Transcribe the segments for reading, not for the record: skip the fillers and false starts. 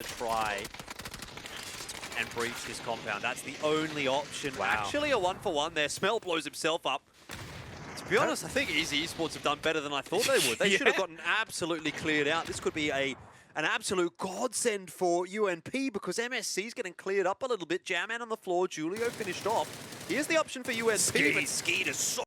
try and breach this compound. That's the only option. Wow. Actually, a 1-for-1 there. Smell blows himself up. To be honest, I think Easy Esports have done better than I thought they would. They should have gotten absolutely cleared out. This could be an absolute godsend for UNP because MSC is getting cleared up a little bit. Jamman on the floor. Julio finished off. Here's the option for UNP. But Skeet is so...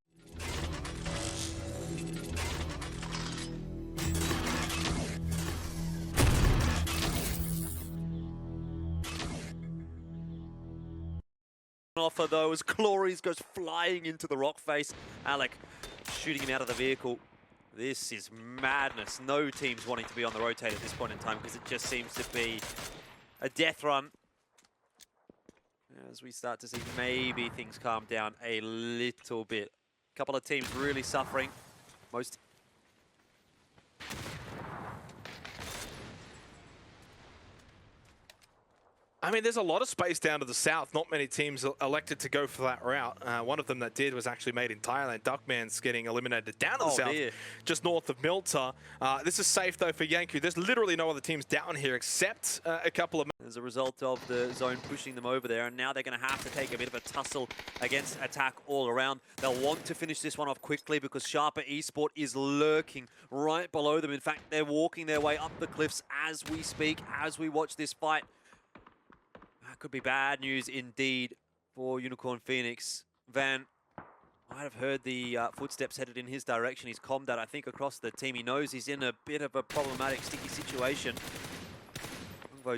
offer though as Clories goes flying into the rock face. Alec shooting him out of the vehicle. This is madness. No team's wanting to be on the rotate at this point in time because it just seems to be a death run. As we start to see maybe things calm down a little bit. A couple of teams really suffering. Most I mean, there's a lot of space down to the south. Not many teams elected to go for that route. One of them that did was actually made in Thailand. Duckman's getting eliminated down to the south, just north of Milta. This is safe, though, for Yanku. There's literally no other teams down here except a couple of... As a result of the zone pushing them over there, and now they're going to have to take a bit of a tussle against attack all around. They'll want to finish this one off quickly because Sharper Esport is lurking right below them. In fact, they're walking their way up the cliffs as we speak, as we watch this fight. That could be bad news indeed for Unicorn Phoenix. Van might have heard the footsteps headed in his direction. He's calmed that, I think, across the team. He knows he's in a bit of a problematic, sticky situation.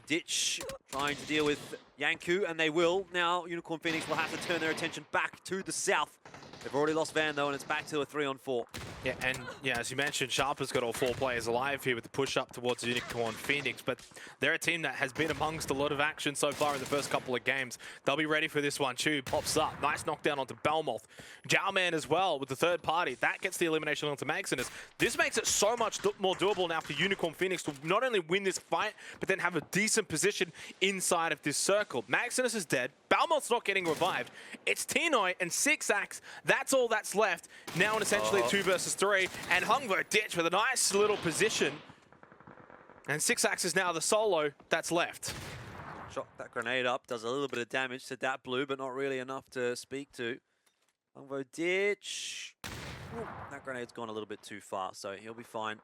Ditch trying to deal with Yanku, and they will. Now, Unicorn Phoenix will have to turn their attention back to the south. They've already lost Van, though, and it's back to a 3-on-4. Yeah, and yeah, as you mentioned, Sharper's got all 4 players alive here with the push up towards Unicorn Phoenix, but they're a team that has been amongst a lot of action so far in the first couple of games. They'll be ready for this one. Chu pops up. Nice knockdown onto Belmoth. Jowman as well with the third party. That gets the elimination onto Maximus. This makes it so much more doable now for Unicorn Phoenix to not only win this fight, but then have a decent position inside of this circle. Maximus is dead. Belmoth's not getting revived. It's Tinoy and 6-Axe. That's all that's left. Now in essentially 2 versus 3. And Hungvo Ditch with a nice little position. And 6-Axe is now the solo that's left. Shot that grenade up. Does a little bit of damage to that blue, but not really enough to speak to. Hungvo Ditch. Ooh, that grenade's gone a little bit too far, so he'll be fine.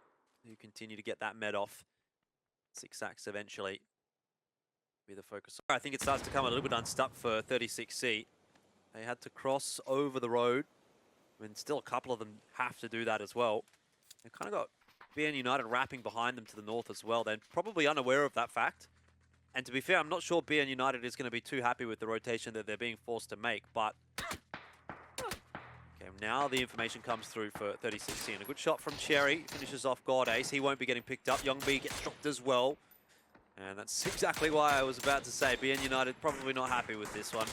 He'll continue to get that med off. 6-Axe eventually be the focus. I think it starts to come a little bit unstuck for 36C. They had to cross over the road. I mean, still a couple of them have to do that as well. They've kind of got BN United wrapping behind them to the north as well. They're probably unaware of that fact. And to be fair, I'm not sure BN United is going to be too happy with the rotation that they're being forced to make, but... Okay, now the information comes through for 36C. And a good shot from Cherry. Finishes off God Ace. He won't be getting picked up. Young B gets dropped as well. And that's exactly why I was about to say BN United probably not happy with this one.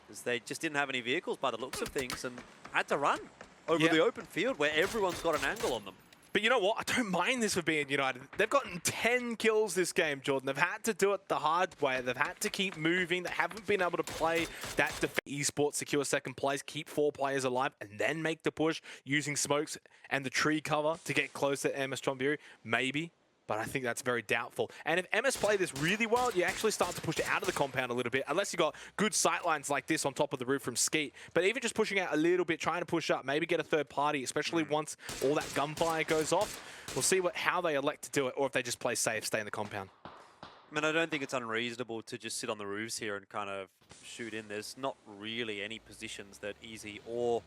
Because they just didn't have any vehicles by the looks of things and had to run over the open field where everyone's got an angle on them. But you know what? I don't mind this for BN United. They've gotten 10 kills this game, Jordan. They've had to do it the hard way. They've had to keep moving. They haven't been able to play that esports, secure second place, keep 4 players alive, and then make the push using smokes and the tree cover to get close to MS Chonburi. Maybe. But I think that's very doubtful. And if MS play this really well, you actually start to push it out of the compound a little bit, unless you've got good sightlines like this on top of the roof from Skeet. But even just pushing out a little bit, trying to push up, maybe get a third party, especially once all that gunfire goes off. We'll see how they elect to do it, or if they just play safe, stay in the compound. I mean, I don't think it's unreasonable to just sit on the roofs here and kind of shoot in. There's not really any positions that Easy or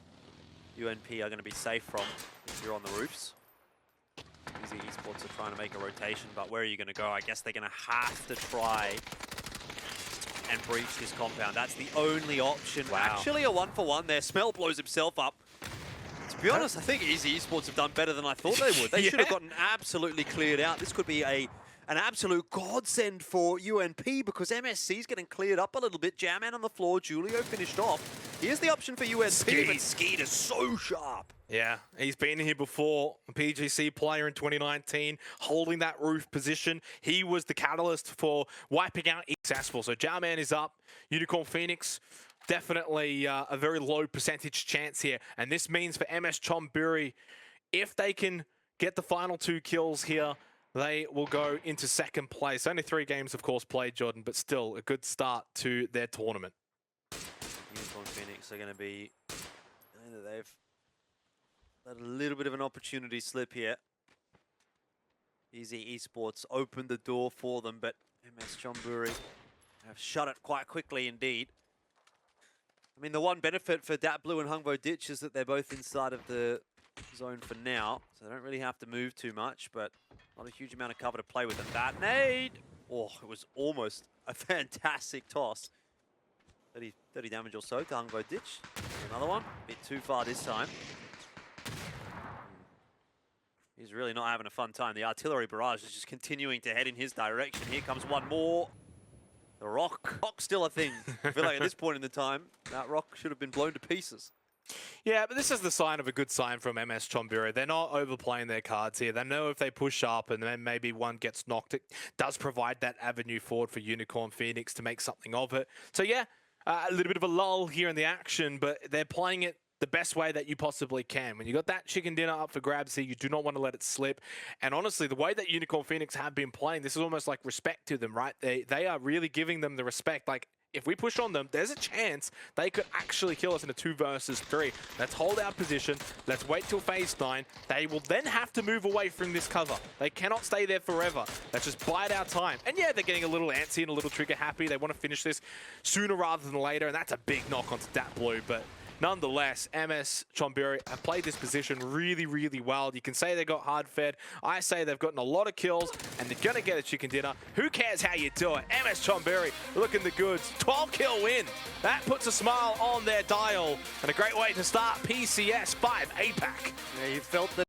UNP are going to be safe from if you're on the roofs. Easy Esports are trying to make a rotation, but where are you going to go? I guess they're going to have to try and breach this compound. That's the only option. Wow. Actually, a 1-for-1 there. Smell blows himself up. To be honest, I think Easy Esports have done better than I thought they would. They should have gotten absolutely cleared out. This could be an absolute godsend for UNP because MSC is getting cleared up a little bit. Jamman on the floor. Julio finished off. Here's the option for UNP, but Skeet is so sharp. Yeah, he's been here before, a PGC player in 2019, holding that roof position. He was the catalyst for wiping out successful. So Jarman is up. Unicorn Phoenix, definitely a very low percentage chance here. And this means for MS Chonburi, if they can get the final 2 kills here, they will go into second place. Only 3 games, of course, played, Jordan, but still a good start to their tournament. Unicorn Phoenix are going to be... They've let a little bit of an opportunity slip here. Easy Esports opened the door for them, but MS Chonburi have shut it quite quickly indeed. I mean, the one benefit for Dat Blue and Hungbo Ditch is that they're both inside of the zone for now, so they don't really have to move too much, but not a huge amount of cover to play with. And that nade! Oh, it was almost a fantastic toss. 30 damage or so to Hungbo Ditch. Another one, a bit too far this time. He's really not having a fun time. The artillery barrage is just continuing to head in his direction. Here comes one more. The rock. Rock's still a thing. I feel like at this point in the time, that rock should have been blown to pieces. Yeah, but this is the sign of a good sign from MS Chonburi. They're not overplaying their cards here. They know if they push up and then maybe one gets knocked, it does provide that avenue forward for Unicorn Phoenix to make something of it. So yeah, a little bit of a lull here in the action, but they're playing it the best way that you possibly can. When you got that chicken dinner up for grabs here, you do not want to let it slip. And honestly, the way that Unicorn Phoenix have been playing, this is almost like respect to them, right? They are really giving them the respect. Like, if we push on them, there's a chance they could actually kill us in a 2 versus 3. Let's hold our position. Let's wait till phase 9. They will then have to move away from this cover. They cannot stay there forever. Let's just bide our time. And yeah, they're getting a little antsy and a little trigger happy. They want to finish this sooner rather than later, and that's a big knock onto Dat Blue. But nonetheless, MS Chonburi have played this position really, really well. You can say they got hard fed. I say they've gotten a lot of kills, and they're going to get a chicken dinner. Who cares how you do it? MS Chonburi looking the goods. 12-kill win. That puts a smile on their dial, and a great way to start PCS5 APAC. Yeah, you felt that.